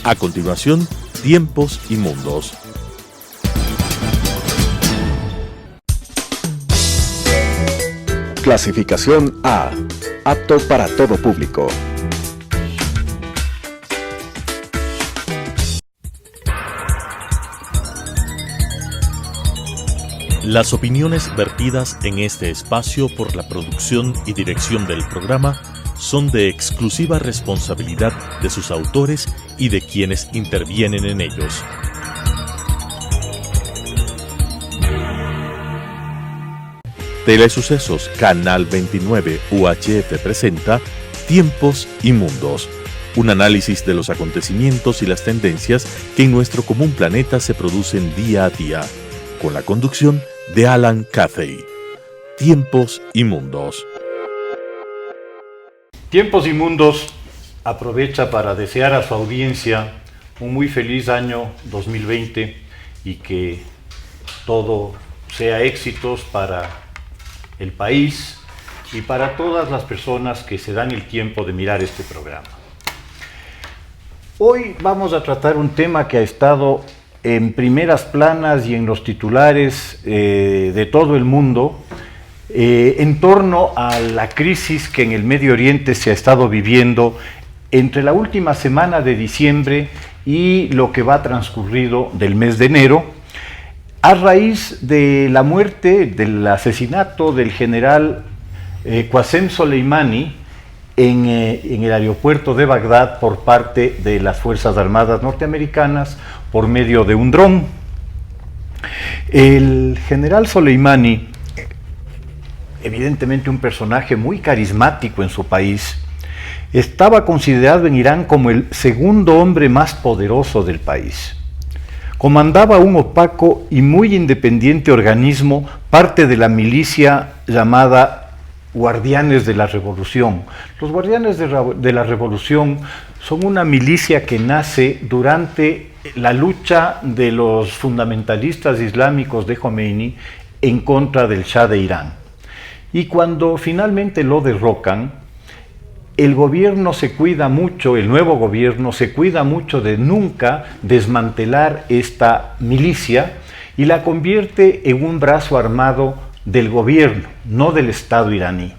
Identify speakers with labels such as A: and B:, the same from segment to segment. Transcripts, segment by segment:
A: A continuación, Tiempos y Mundos.
B: Clasificación A. Apto para todo público.
A: Las opiniones vertidas en este espacio por la producción y dirección del programa son de exclusiva responsabilidad de sus autores y de quienes intervienen en ellos. Telesucesos Canal 29 UHF presenta Tiempos y Mundos, un análisis de los acontecimientos y las tendencias que en nuestro común planeta se producen día a día, con la conducción de Alan Cathay. Tiempos y Mundos.
C: Tiempos y Mundos aprovecha para desear a su audiencia un muy feliz año 2020 y que todo sea éxitos para el país y para todas las personas que se dan el tiempo de mirar este programa. Hoy vamos a tratar un tema que ha estado en primeras planas y en los titulares de todo el mundo, en torno a la crisis que en el Medio Oriente se ha estado viviendo entre la última semana de diciembre y lo que va transcurrido del mes de enero, a raíz de la muerte, del asesinato del general Qasem Soleimani en el aeropuerto de Bagdad por parte de las Fuerzas Armadas norteamericanas por medio de un dron. El general Soleimani, evidentemente un personaje muy carismático en su país, estaba considerado en Irán como el segundo hombre más poderoso del país. Comandaba un opaco y muy independiente organismo, parte de la milicia llamada Guardianes de la Revolución. Los Guardianes de la Revolución son una milicia que nace durante la lucha de los fundamentalistas islámicos de Khomeini en contra del Shah de Irán. Y cuando finalmente lo derrocan, el gobierno se cuida mucho, el nuevo gobierno se cuida mucho de nunca desmantelar esta milicia y la convierte en un brazo armado del gobierno, no del Estado iraní.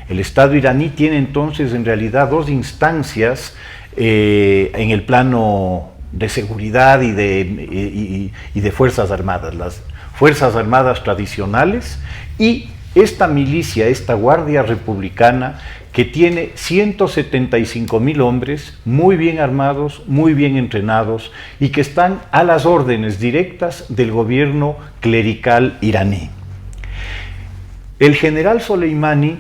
C: El Estado iraní tiene entonces en realidad dos instancias en el plano de seguridad y de Fuerzas Armadas, las Fuerzas Armadas tradicionales y esta milicia, esta Guardia Republicana, que tiene 175,000 hombres muy bien armados, muy bien entrenados y que están a las órdenes directas del gobierno clerical iraní. El general Soleimani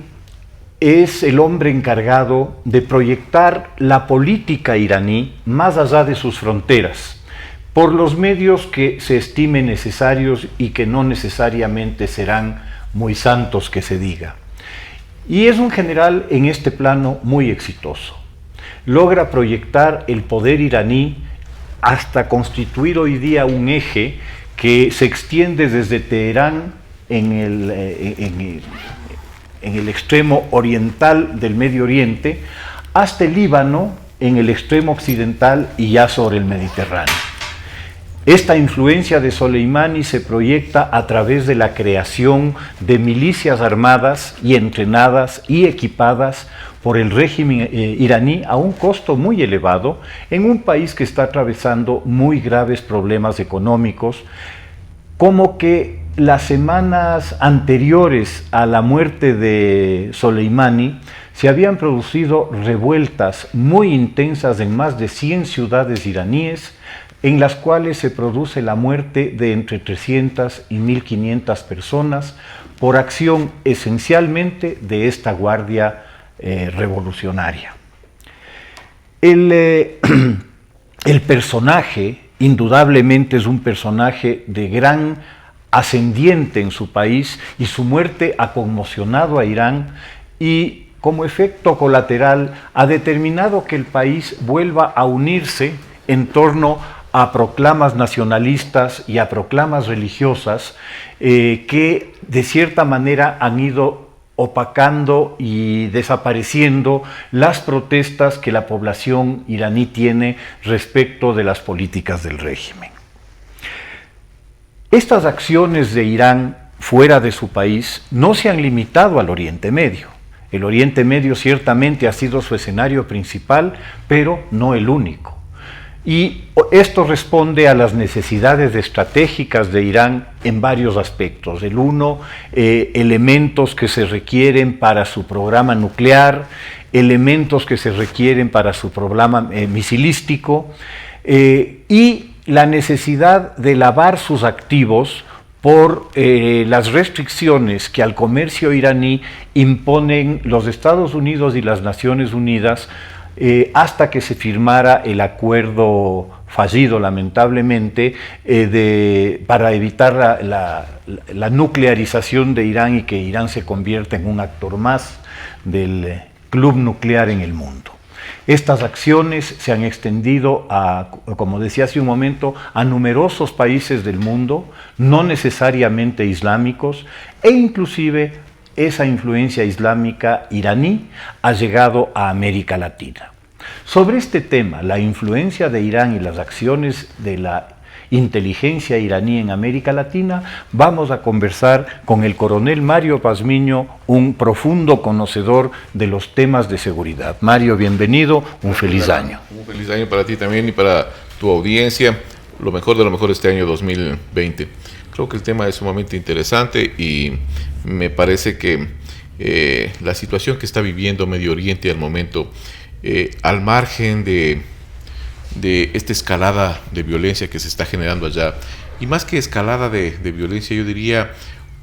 C: es el hombre encargado de proyectar la política iraní más allá de sus fronteras, por los medios que se estimen necesarios y que no necesariamente serán muy santos que se diga. Y es un general en este plano muy exitoso. Logra proyectar el poder iraní hasta constituir hoy día un eje que se extiende desde Teherán en el extremo oriental del Medio Oriente hasta el Líbano en el extremo occidental y ya sobre el Mediterráneo. Esta influencia de Soleimani se proyecta a través de la creación de milicias armadas y entrenadas y equipadas por el régimen iraní a un costo muy elevado en un país que está atravesando muy graves problemas económicos, como que las semanas anteriores a la muerte de Soleimani se habían producido revueltas muy intensas en más de 100 ciudades iraníes, en las cuales se produce la muerte de entre 300 y 1.500 personas por acción esencialmente de esta guardia revolucionaria. El personaje indudablemente es un personaje de gran ascendiente en su país y su muerte ha conmocionado a Irán y como efecto colateral ha determinado que el país vuelva a unirse en torno a proclamas nacionalistas y a proclamas religiosas que de cierta manera han ido opacando y desapareciendo las protestas que la población iraní tiene respecto de las políticas del régimen. Estas acciones de Irán fuera de su país no se han limitado al Oriente Medio. El Oriente Medio ciertamente ha sido su escenario principal, pero no el único. Y esto responde a las necesidades estratégicas de Irán en varios aspectos. El uno, elementos que se requieren para su programa nuclear, elementos que se requieren para su programa misilístico, y la necesidad de lavar sus activos por las restricciones que al comercio iraní imponen los Estados Unidos y las Naciones Unidas hasta que se firmara el acuerdo fallido, lamentablemente, para evitar la nuclearización de Irán y que Irán se convierta en un actor más del club nuclear en el mundo. Estas acciones se han extendido, como decía hace un momento, a numerosos países del mundo, no necesariamente islámicos, e inclusive esa influencia islámica iraní ha llegado a América Latina. Sobre este tema, la influencia de Irán y las acciones de la inteligencia iraní en América Latina, vamos a conversar con el coronel Mario Pazmiño, un profundo conocedor de los temas de seguridad. Mario, bienvenido, un feliz año.
D: Un feliz año para ti también y para tu audiencia, lo mejor de lo mejor este año 2020. Creo que el tema es sumamente interesante y me parece que la situación que está viviendo Medio Oriente al momento, al margen de esta escalada de violencia que se está generando allá, y más que escalada de violencia, yo diría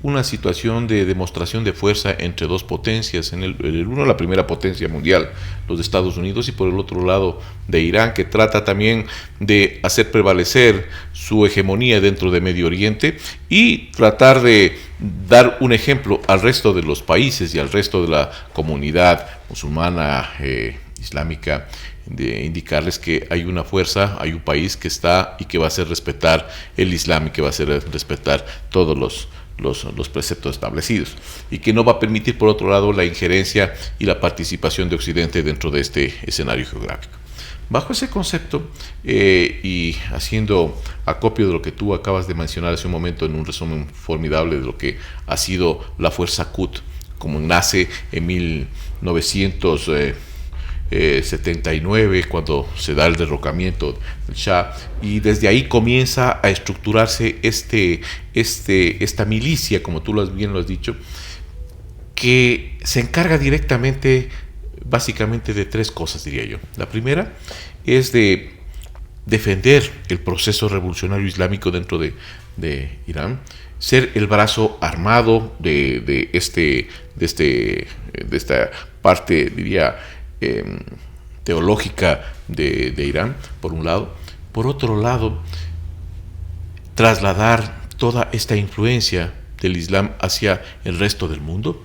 D: una situación de demostración de fuerza entre dos potencias, en el uno la primera potencia mundial, los Estados Unidos, y por el otro lado de Irán, que trata también de hacer prevalecer su hegemonía dentro de Medio Oriente y tratar de dar un ejemplo al resto de los países y al resto de la comunidad musulmana, islámica, de indicarles que hay una fuerza, hay un país que está y que va a hacer respetar el Islam y que va a hacer respetar todos los preceptos establecidos, y que no va a permitir, por otro lado, la injerencia y la participación de Occidente dentro de este escenario geográfico. Bajo ese concepto, y haciendo acopio de lo que tú acabas de mencionar hace un momento en un resumen formidable de lo que ha sido la fuerza Quds, como nace en 1979, cuando se da el derrocamiento del Shah, y desde ahí comienza a estructurarse esta milicia, como tú bien lo has dicho, que se encarga directamente, básicamente, de tres cosas, diría yo. La primera es de defender el proceso revolucionario islámico dentro de Irán, ser el brazo armado de esta parte, diría, teológica de Irán, por un lado. Por otro lado, trasladar toda esta influencia del Islam hacia el resto del mundo.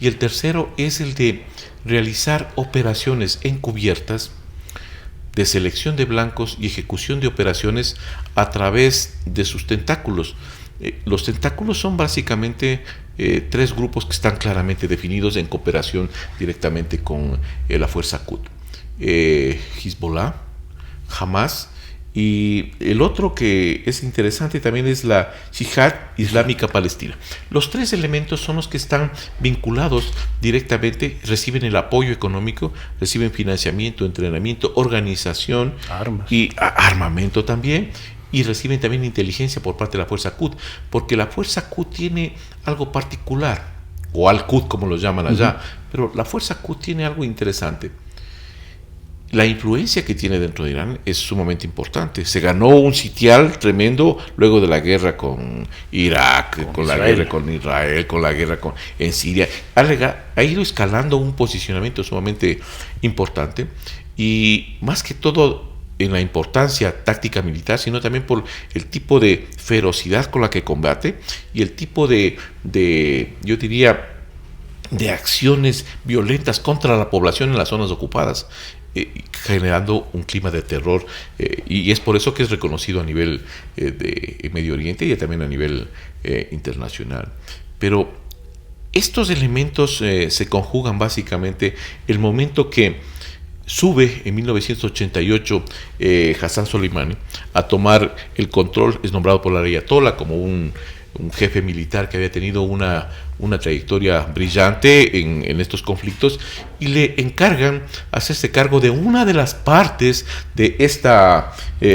D: Y el tercero es el de realizar operaciones encubiertas de selección de blancos y ejecución de operaciones a través de sus tentáculos. Los tentáculos son básicamente tres grupos que están claramente definidos en cooperación directamente con la fuerza Quds: Hezbollah, Hamas, y el otro que es interesante también es la Yihad Islámica Palestina. Los tres elementos son los que están vinculados directamente, reciben el apoyo económico, reciben financiamiento, entrenamiento, organización,
C: armas
D: y armamento también, y reciben también inteligencia por parte de la fuerza Quds, porque la fuerza Quds tiene algo particular, o Al-Quds como lo llaman allá, pero la fuerza Quds tiene algo interesante. La influencia que tiene dentro de Irán es sumamente importante. Se ganó un sitial tremendo luego de la guerra con Irak, con la guerra con Israel, con la guerra en Siria. Ha ido escalando un posicionamiento sumamente importante, y más que todo en la importancia táctica militar, sino también por el tipo de ferocidad con la que combate y el tipo de yo diría, de acciones violentas contra la población en las zonas ocupadas, generando un clima de terror, y es por eso que es reconocido a nivel de Medio Oriente y también a nivel internacional. Pero estos elementos se conjugan básicamente el momento que sube en 1988 Hassan Soleimani a tomar el control, es nombrado por la ayatolá como un jefe militar que había tenido una trayectoria brillante en estos conflictos, y le encargan hacerse cargo de una de las partes de esta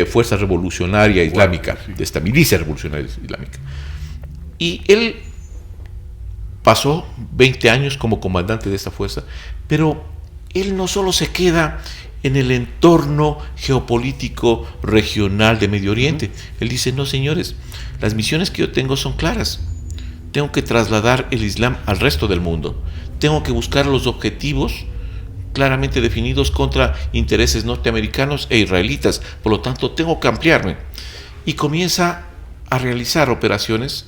D: fuerza revolucionaria islámica, de esta milicia revolucionaria islámica. Y él pasó 20 años como comandante de esta fuerza, pero él no solo se queda en el entorno geopolítico regional de Medio Oriente. Él dice, no señores, las misiones que yo tengo son claras. Tengo que trasladar el Islam al resto del mundo. Tengo que buscar los objetivos claramente definidos contra intereses norteamericanos e israelitas. Por lo tanto, tengo que ampliarme. Y comienza a realizar operaciones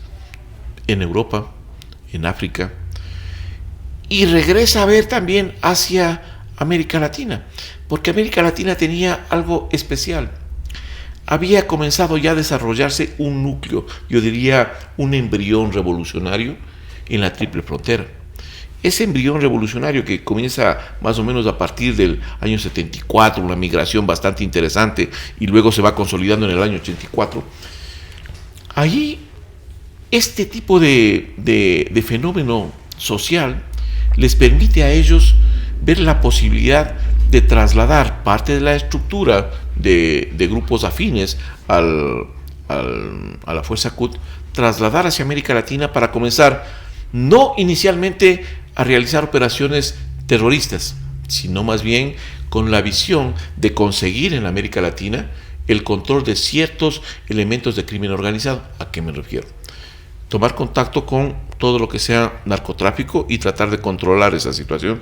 D: en Europa, en África, y regresa a ver también hacia América Latina, porque América Latina tenía algo especial. Había comenzado ya a desarrollarse un núcleo, yo diría un embrión revolucionario en la Triple Frontera. Ese embrión revolucionario que comienza más o menos a partir del año 74, una migración bastante interesante, y luego se va consolidando en el año 84, allí este tipo de fenómeno social les permite a ellos ver la posibilidad de trasladar parte de la estructura de grupos afines a la Fuerza Quds, trasladar hacia América Latina para comenzar no inicialmente a realizar operaciones terroristas, sino más bien con la visión de conseguir en América Latina el control de ciertos elementos de crimen organizado. ¿A qué me refiero? Tomar contacto con todo lo que sea narcotráfico y tratar de controlar esa situación.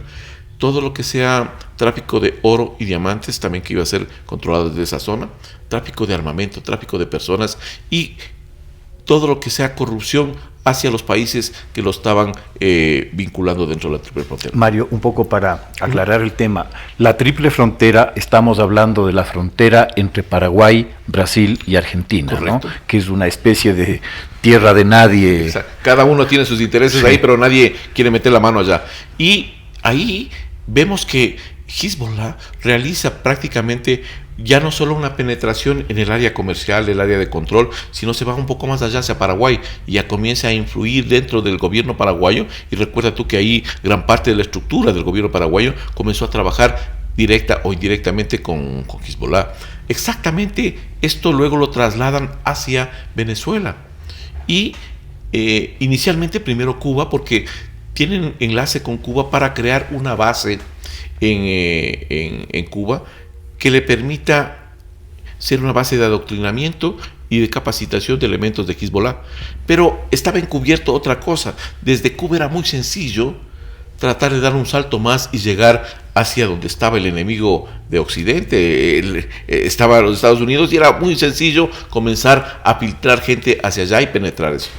D: Todo lo que sea tráfico de oro y diamantes, también que iba a ser controlado desde esa zona. Tráfico de armamento, tráfico de personas y todo lo que sea corrupción hacia los países que lo estaban vinculando dentro de la Triple Frontera.
C: Mario, un poco para aclarar el tema. La Triple Frontera, estamos hablando de la frontera entre Paraguay, Brasil y Argentina, ¿no? Que es una especie de tierra de nadie.
D: Exacto. Cada uno tiene sus intereses ahí, pero nadie quiere meter la mano allá. Y ahí vemos que Hezbollah realiza prácticamente ya no solo una penetración en el área comercial, el área de control, sino se va un poco más allá hacia Paraguay y ya comienza a influir dentro del gobierno paraguayo. Y recuerda tú que ahí gran parte de la estructura del gobierno paraguayo comenzó a trabajar directa o indirectamente con Hezbollah. Exactamente esto luego lo trasladan hacia Venezuela y inicialmente primero Cuba, porque tienen enlace con Cuba para crear una base en Cuba que le permita ser una base de adoctrinamiento y de capacitación de elementos de Hezbollah. Pero estaba encubierto otra cosa. Desde Cuba era muy sencillo tratar de dar un salto más y llegar hacia donde estaba el enemigo de Occidente. Estaba los Estados Unidos y era muy sencillo comenzar a filtrar gente hacia allá y penetrar eso.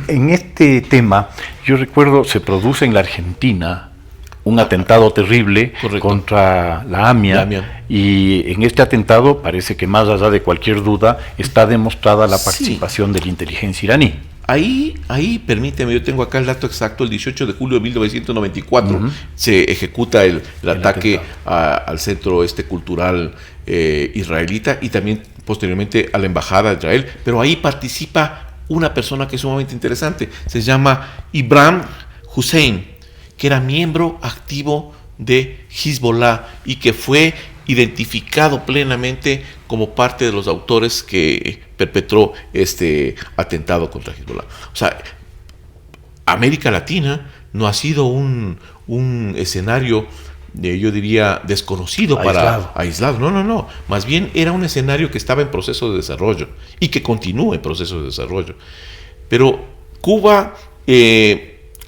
C: En este tema, yo recuerdo, se produce en la Argentina un atentado terrible contra la AMIA, y en este atentado parece que más allá de cualquier duda está demostrada la participación de la inteligencia iraní.
D: Ahí, permíteme, yo tengo acá el dato exacto, el 18 de julio de 1994 se ejecuta el ataque al centro cultural israelita y también posteriormente a la embajada de Israel, pero ahí participa una persona que es sumamente interesante, se llama Ibrahim Hussein, que era miembro activo de Hezbollah y que fue identificado plenamente como parte de los autores que perpetró este atentado contra Hezbollah. O sea, América Latina no ha sido un escenario, yo diría, desconocido, aislado. No. Más bien era un escenario que estaba en proceso de desarrollo y que continúa en proceso de desarrollo. Pero Cuba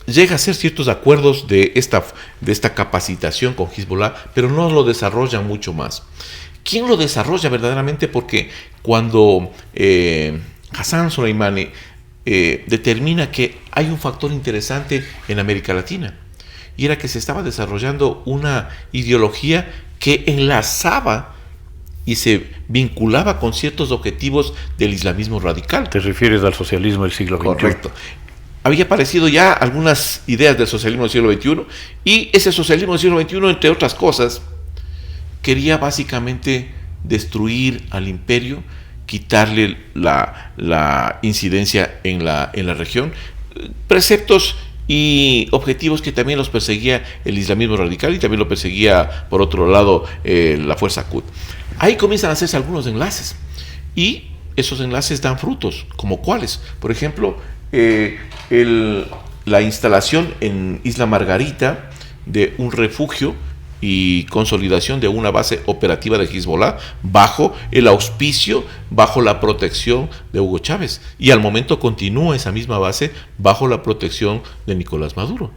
D: llega a hacer ciertos acuerdos de esta capacitación con Hezbollah, pero no lo desarrollan mucho más. ¿Quién lo desarrolla verdaderamente? Porque cuando Hassan Soleimani determina que hay un factor interesante en América Latina, y era que se estaba desarrollando una ideología que enlazaba y se vinculaba con ciertos objetivos del islamismo radical.
C: ¿Te refieres al socialismo del siglo XXI?
D: Correcto. había aparecido ya algunas ideas del socialismo del siglo XXI, y ese socialismo del siglo XXI, entre otras cosas, quería básicamente destruir al imperio, quitarle la incidencia en la región, preceptos y objetivos que también los perseguía el islamismo radical y también lo perseguía, por otro lado, la fuerza Quds. Ahí comienzan a hacerse algunos enlaces, y esos enlaces dan frutos, como cuáles. Por ejemplo, la instalación en Isla Margarita de un refugio y consolidación de una base operativa de Hezbollah bajo el auspicio, bajo la protección de Hugo Chávez, y al momento continúa esa misma base bajo la protección de Nicolás Maduro,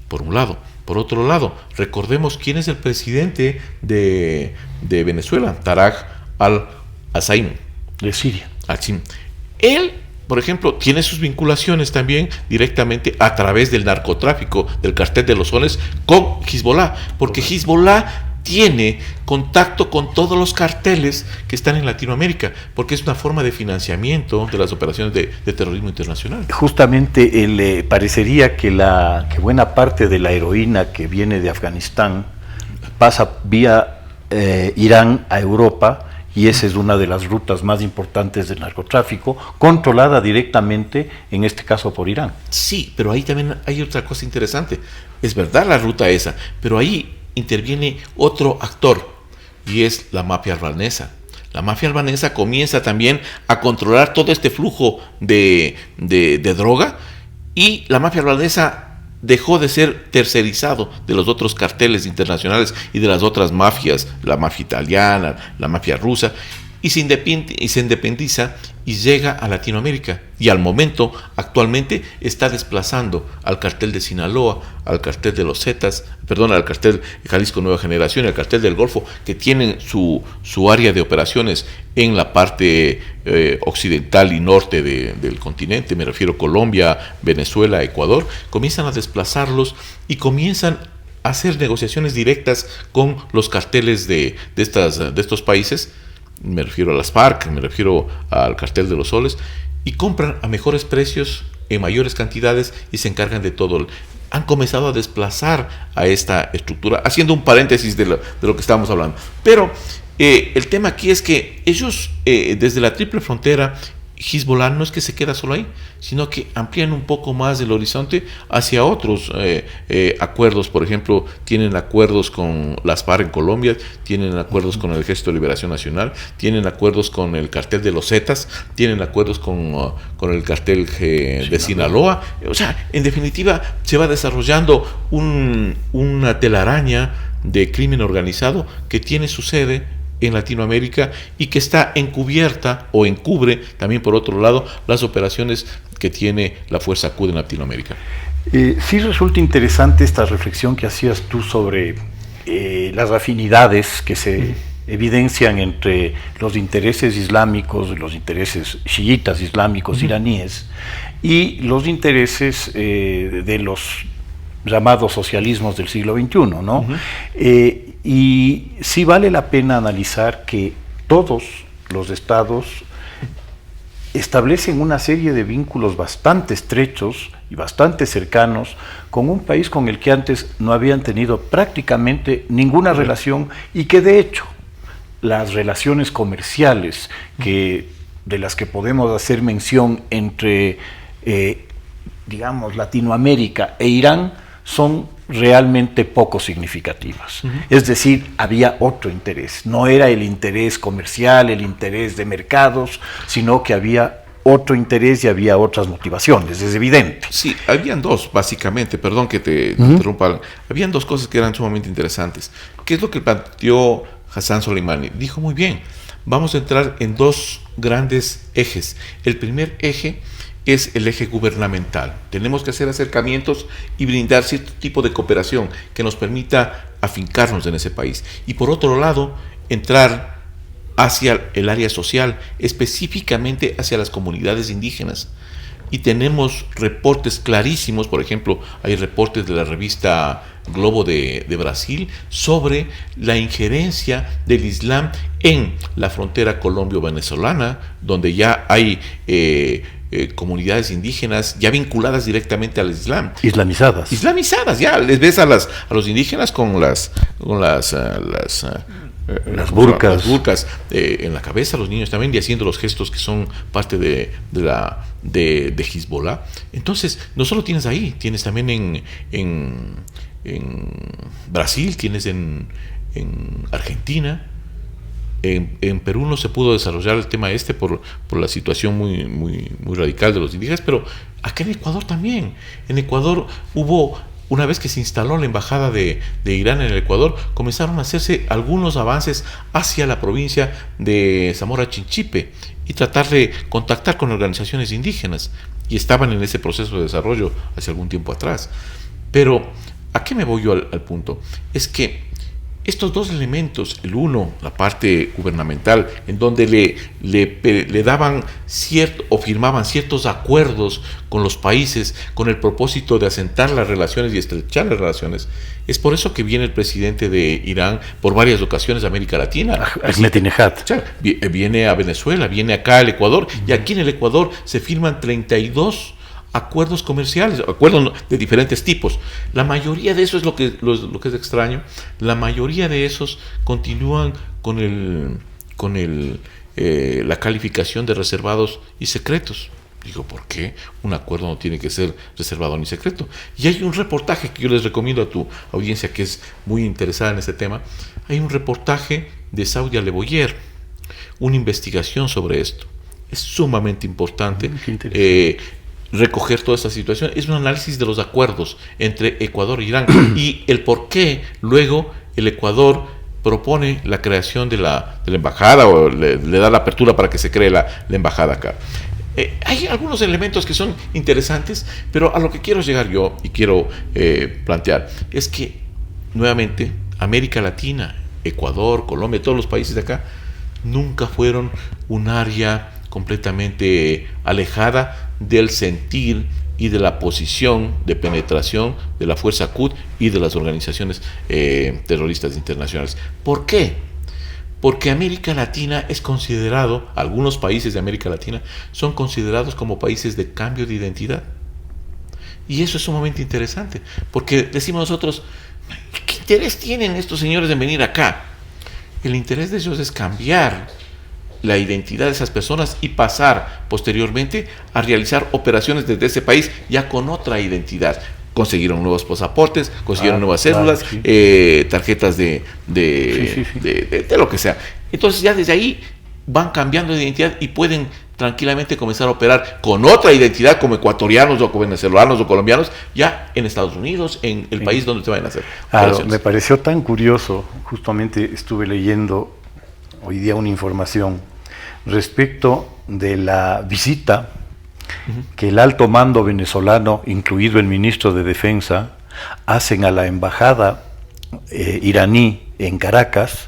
D: por un lado. Por otro lado, recordemos quién es el presidente de Venezuela, Taraj al-Azim,
C: de Siria.
D: Él, por ejemplo, tiene sus vinculaciones también directamente a través del narcotráfico, del cartel de los soles, con Hezbollah, porque Hezbollah tiene contacto con todos los carteles que están en Latinoamérica, porque es una forma de financiamiento de las operaciones de terrorismo internacional.
C: Justamente parecería que buena parte de la heroína que viene de Afganistán pasa vía Irán a Europa, y esa es una de las rutas más importantes del narcotráfico, controlada directamente, en este caso, por Irán.
D: Sí, pero ahí también hay otra cosa interesante. Es verdad la ruta esa, pero ahí interviene otro actor, y es la mafia albanesa. La mafia albanesa comienza también a controlar todo este flujo de droga, y la mafia albanesa dejó de ser tercerizado de los otros carteles internacionales y de las otras mafias, la mafia italiana, la mafia rusa, y se independiza y llega a Latinoamérica, y al momento, actualmente, está desplazando al cartel de Sinaloa, al cartel de los Zetas, al cartel Jalisco Nueva Generación, al cartel del Golfo, que tienen su área de operaciones en la parte occidental y norte del continente, me refiero a Colombia, Venezuela, Ecuador. Comienzan a desplazarlos y comienzan a hacer negociaciones directas con los carteles de estos países. Me refiero a las FARC, me refiero al cartel de los soles, y compran a mejores precios, en mayores cantidades, y se encargan de todo. Han comenzado a desplazar a esta estructura, haciendo un paréntesis de lo que estábamos hablando. Pero el tema aquí es que ellos, desde la triple frontera, Hezbollah no es que se queda solo ahí, sino que amplían un poco más el horizonte hacia otros acuerdos. Por ejemplo, tienen acuerdos con las FARC en Colombia, tienen acuerdos con el Ejército de Liberación Nacional, tienen acuerdos con el cartel de los Zetas, tienen acuerdos con el cartel de Sinaloa. O sea, en definitiva, se va desarrollando una telaraña de crimen organizado que tiene su sede en Latinoamérica y que está encubierta o encubre también, por otro lado, las operaciones que tiene la Fuerza Quds en Latinoamérica.
C: Sí resulta interesante esta reflexión que hacías tú sobre las afinidades que se evidencian entre los intereses islámicos, los intereses chiitas islámicos iraníes, y los intereses de los llamados socialismos del siglo XXI, ¿no? Y sí vale la pena analizar que todos los estados establecen una serie de vínculos bastante estrechos y bastante cercanos con un país con el que antes no habían tenido prácticamente ninguna relación, y que de hecho las relaciones comerciales de las que podemos hacer mención entre digamos Latinoamérica e Irán son realmente poco significativas. Es decir, había otro interés, no era el interés comercial, el interés de mercados, sino que había otro interés y había otras motivaciones, es evidente.
D: Sí, habían dos, básicamente, perdón que te interrumpa, habían dos cosas que eran sumamente interesantes. ¿Qué es lo que planteó Hassan Soleimani? Dijo muy bien, vamos a entrar en dos grandes ejes. El primer eje es el eje gubernamental. Tenemos que hacer acercamientos y brindar cierto tipo de cooperación que nos permita afincarnos en ese país. Y por otro lado, entrar hacia el área social, específicamente hacia las comunidades indígenas. y tenemos reportes clarísimos. Por ejemplo, hay reportes de la revista Globo de Brasil sobre la injerencia del Islam en la frontera colombio-venezolana, donde ya hay comunidades indígenas ya vinculadas directamente al Islam. Islamizadas, ya les ves a los indígenas con las burkas en la cabeza, los niños también, y haciendo los gestos que son parte de Hezbollah. Entonces, no solo tienes ahí, tienes también en Brasil, tienes en Argentina. En Perú no se pudo desarrollar el tema por la situación muy radical de los indígenas, pero acá en Ecuador también. En Ecuador una vez que se instaló la embajada de Irán en el Ecuador, comenzaron a hacerse algunos avances hacia la provincia de Zamora Chinchipe y tratar de contactar con organizaciones indígenas, y estaban en ese proceso de desarrollo hace algún tiempo atrás. Pero, ¿a qué me voy yo al punto? Es que estos dos elementos, el uno, la parte gubernamental, en donde le daban o firmaban ciertos acuerdos con los países con el propósito de asentar las relaciones y estrechar las relaciones. Es por eso que viene el presidente de Irán por varias ocasiones a América Latina.
B: Ahmadinejad.
D: Viene a Venezuela, viene acá al Ecuador, y aquí en el Ecuador se firman 32 acuerdos comerciales, acuerdos de diferentes tipos. La mayoría de eso es lo que es extraño. La mayoría de esos continúan con la calificación de reservados y secretos. Digo, ¿por qué un acuerdo no tiene que ser reservado ni secreto? Y hay un reportaje que yo les recomiendo a tu audiencia, que es muy interesada en este tema. Hay un reportaje de Saudi Aleboyer, una investigación sobre esto. Es sumamente importante. Recoger toda esta situación. Es un análisis de los acuerdos entre Ecuador e Irán y el por qué luego el Ecuador propone la creación de la embajada, o le da la apertura para que se cree la embajada acá. Hay algunos elementos que son interesantes, pero a lo que quiero llegar yo y quiero plantear es que nuevamente América Latina, Ecuador, Colombia, todos los países de acá nunca fueron un área completamente alejada del sentir y de la posición de penetración de la fuerza Quds y de las organizaciones terroristas internacionales. ¿Por qué? Porque América Latina es considerado, algunos países de América Latina son considerados como países de cambio de identidad. Y eso es sumamente interesante, porque decimos nosotros, ¿qué interés tienen estos señores en venir acá? El interés de ellos es cambiar la identidad de esas personas y pasar posteriormente a realizar operaciones desde ese país ya con otra identidad. Consiguieron nuevos pasaportes, consiguieron nuevas cédulas, tarjetas de lo que sea. Entonces ya desde ahí van cambiando de identidad y pueden tranquilamente comenzar a operar con otra identidad como ecuatorianos o como venezolanos o colombianos ya en Estados Unidos, en el país donde se vayan a hacer.
C: Me pareció tan curioso, justamente estuve leyendo hoy día una información respecto de la visita que el alto mando venezolano, incluido el ministro de Defensa, hacen a la embajada iraní en Caracas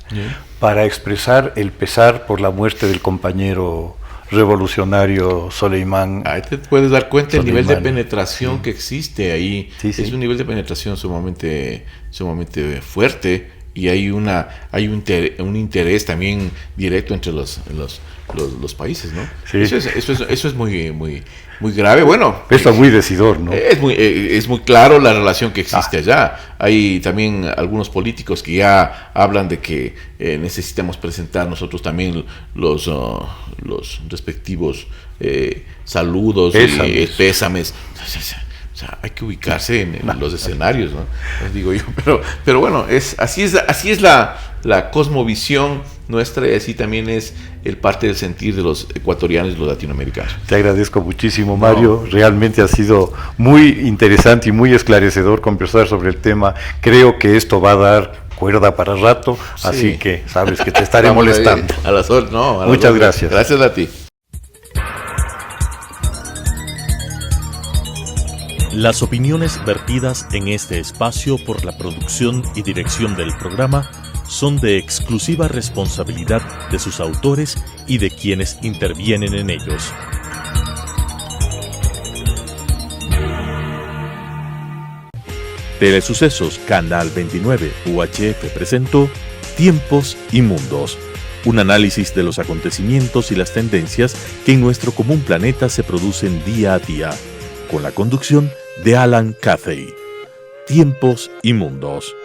C: para expresar el pesar por la muerte del compañero revolucionario Soleimán.
D: Ahí te puedes dar cuenta del nivel de penetración que existe ahí. Es un nivel de penetración sumamente fuerte, y hay un interés también directo entre los países, ¿no? Eso es muy grave. Bueno,
C: esto es muy decidor, ¿no?
D: Es muy claro la relación que existe allá. Hay también algunos políticos que ya hablan de que necesitamos presentar nosotros también los respectivos saludos y pésames. O sea, hay que ubicarse en los escenarios, ¿no? Les digo yo, pero bueno, así es la cosmovisión nuestra, y así también es el parte del sentir de los ecuatorianos y los latinoamericanos.
C: Te agradezco muchísimo, Mario. Realmente ha sido muy interesante y muy esclarecedor conversar sobre el tema. Creo que esto va a dar cuerda para rato, así que sabes que te estaré molestando. Muchas gracias.
D: Gracias a ti.
A: Las opiniones vertidas en este espacio por la producción y dirección del programa son de exclusiva responsabilidad de sus autores y de quienes intervienen en ellos. Telesucesos Canal 29 UHF presentó Tiempos y Mundos, un análisis de los acontecimientos y las tendencias que en nuestro común planeta se producen día a día, con la conducción de Alan Cathay. Tiempos y Mundos.